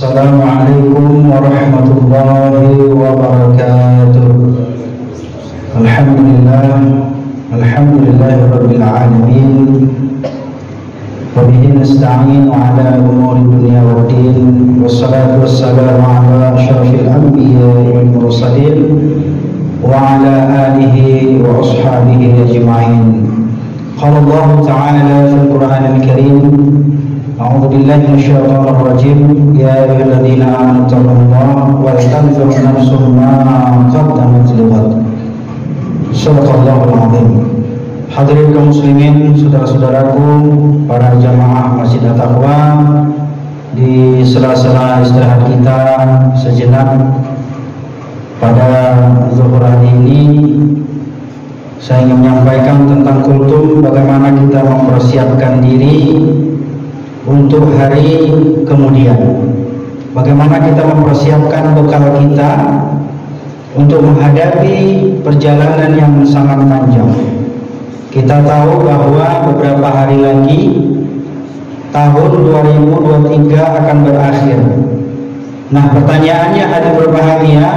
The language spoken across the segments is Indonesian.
Assalamualaikum warahmatullahi wabarakatuh. Alhamdulillahi rabbil alamin. Wa bihi nasta'inu ala umuri dunya waddin. Wassalatu wassalamu ala asyrafil anbiya'i wal mursalin wa ala alihi wa ashabihi ajma'in. Qala Allah ta'ala fil Qur'anil Karim: A'udzu billahi minasyaitonir rajim. Ya ayyuhalladzina amanu taqullaha wa tanzur nafsum ma qaddamat lighad. Shadaqallahul azim. Hadirin kaum muslimin, saudara-saudaraku, para jamaah Masjid At-Taqwa, di sela-sela istirahat kita sejenak pada zuhur hari ini, saya ingin menyampaikan tentang kultum, bagaimana kita mempersiapkan diri untuk hari kemudian. Bagaimana kita mempersiapkan bekal kita untuk menghadapi perjalanan yang sangat panjang. Kita tahu bahwa beberapa hari lagi tahun 2023 akan berakhir. Nah, pertanyaannya, hadirin berbahagia,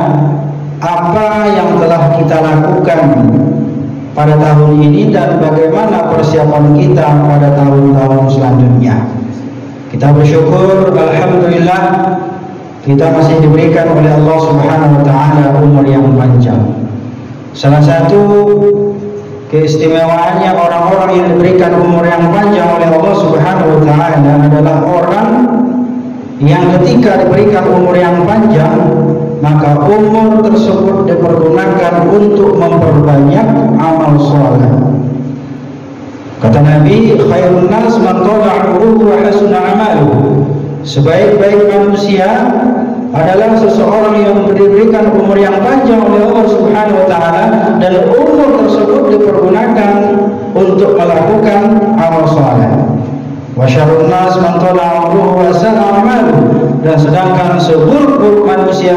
apa yang telah kita lakukan pada tahun ini dan bagaimana persiapan kita pada tahun-tahun selanjutnya? Kita bersyukur, alhamdulillah, kita masih diberikan oleh Allah Subhanahu wa taala umur yang panjang. Salah satu keistimewaannya orang-orang yang diberikan umur yang panjang oleh Allah Subhanahu wa taala adalah orang yang ketika diberikan umur yang panjang, maka umur tersebut dipergunakan untuk memperbanyak amal saleh. Kata Nabi, khairun nas man tala 'umruhu wa hasuna 'amaluhu. Sebaik-baik manusia adalah seseorang yang diberikan umur yang panjang oleh Allah Subhanahu wa taala dan umur tersebut dipergunakan untuk melakukan amal saleh. Wa syarrun nas man tala 'umruhu wa hasuna 'amaluhu. Dan sedangkan seburuk-buruk manusia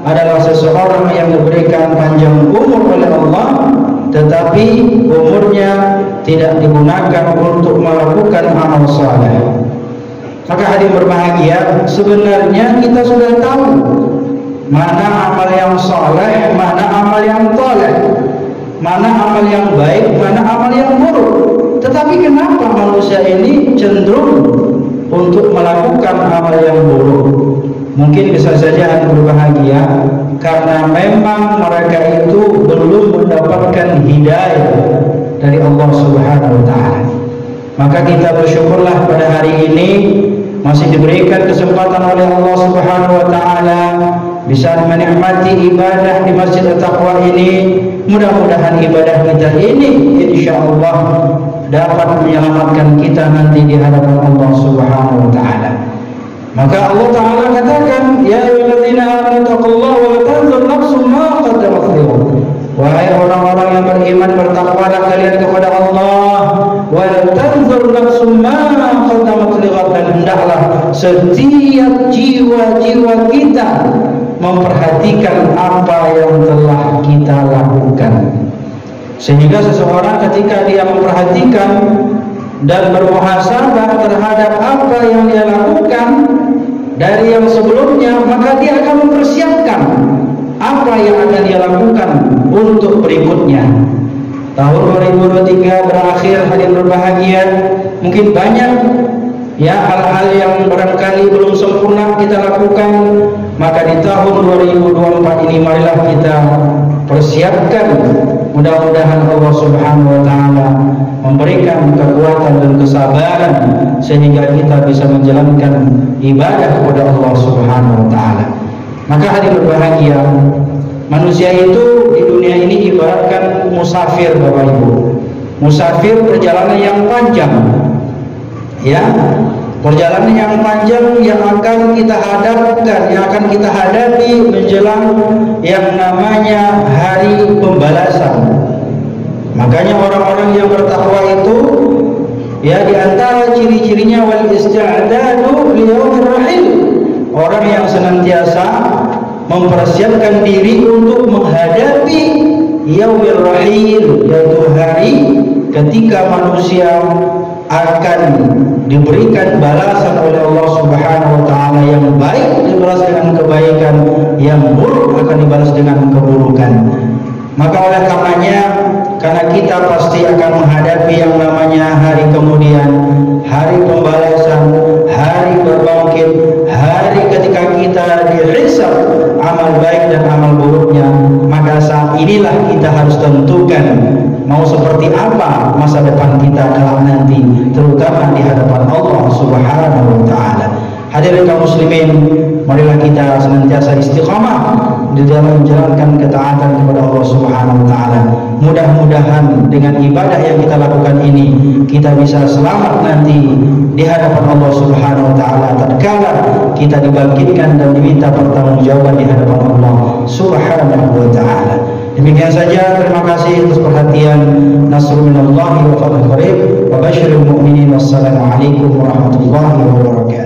adalah seseorang yang diberikan panjang umur oleh Allah tetapi umurnya tidak digunakan untuk melakukan amal saleh. Maka hadirin berbahagia, sebenarnya kita sudah tahu mana amal yang saleh, mana amal yang toleh, mana amal yang baik, mana amal yang buruk. Tetapi kenapa manusia ini cenderung untuk melakukan amal yang buruk? Mungkin bisa saja hadirin berbahagia karena memang mereka itu belum mendapatkan hidayah dari Allah Subhanahu wa taala. Maka kita bersyukurlah pada hari ini masih diberikan kesempatan oleh Allah Subhanahu wa taala bisa menikmati ibadah di Masjid At-Taqwa ini. Mudah-mudahan ibadah kita ini insyaallah dapat menyelamatkan kita nanti di hadapan Allah Subhanahu wa taala. Maka Allah taala katakan, ya ayyuhalladzina amanu taqullaha wa tanzur nafsum ma qaddamat lighad. Wahai orang-orang yang beriman, bertakwalah kalian kepada Allah. Wa tanzur nafsum ma qaddamat lighad. Dan hendaklah setiap jiwa-jiwa kita memperhatikan apa yang telah kita lakukan. Sehingga seseorang ketika dia memperhatikan dan bermuhasabah terhadap apa yang dia lakukan dari yang sebelumnya, maka dia akan mempersiapkan apa yang akan dia lakukan untuk berikutnya. Tahun 2023 berakhir, hadirin berbahagia, mungkin banyak ya hal-hal yang barangkali belum sempurna kita lakukan. Maka di tahun 2024 ini marilah kita persiapkan. Mudah-mudahan Allah Subhanahu wa taala memberikan kekuatan dan kesabaran sehingga kita bisa menjalankan ibadah kepada Allah Subhanahu wa taala. Maka hadirin berbahagia, manusia itu di dunia ini ibaratkan musafir, Bapak Ibu. Musafir perjalanan yang panjang. Ya, perjalanan yang panjang yang akan kita hadapkan, yang akan kita hadapi menjelang yang namanya hari pembalasan. Makanya orang-orang yang bertakwa itu ya di antara ciri-cirinya wal isti'dadu li yaumir rahil. Orang yang senantiasa mempersiapkan diri untuk menghadapi yaumir rahil, yaitu hari ketika manusia akan diberikan balasan oleh Allah Subhanahu wa taala. Yang baik dibalas dengan kebaikan, yang buruk akan dibalas dengan keburukan. Maka oleh karenanya, karena kita pasti akan menghadapi yang namanya hari kemudian, hari pembalasan, hari berbangkit, hari ketika kita dihisab amal baik dan amal buruknya. Maka saat inilah kita harus tentukan mau seperti apa masa depan kita kelak nanti, terutama di hadapan Allah Subhanahu wa taala. Hadirin kaum muslimin, marilah kita senantiasa istiqamah di dalam menjalankan ketaatan kepada Allah Subhanahu wa taala. Mudah-mudahan dengan ibadah yang kita lakukan ini kita bisa selamat nanti di hadapan Allah Subhanahu wa taala tatkala kita dibangkitkan dan diminta pertanggungjawaban di hadapan Allah Subhanahu wa taala. Demikian saja, terima kasih atas perhatian. Nasrul minallahi wa fadlun qarib wa basyiril mu'minin. Wassalamualaikum warahmatullahi wabarakatuh.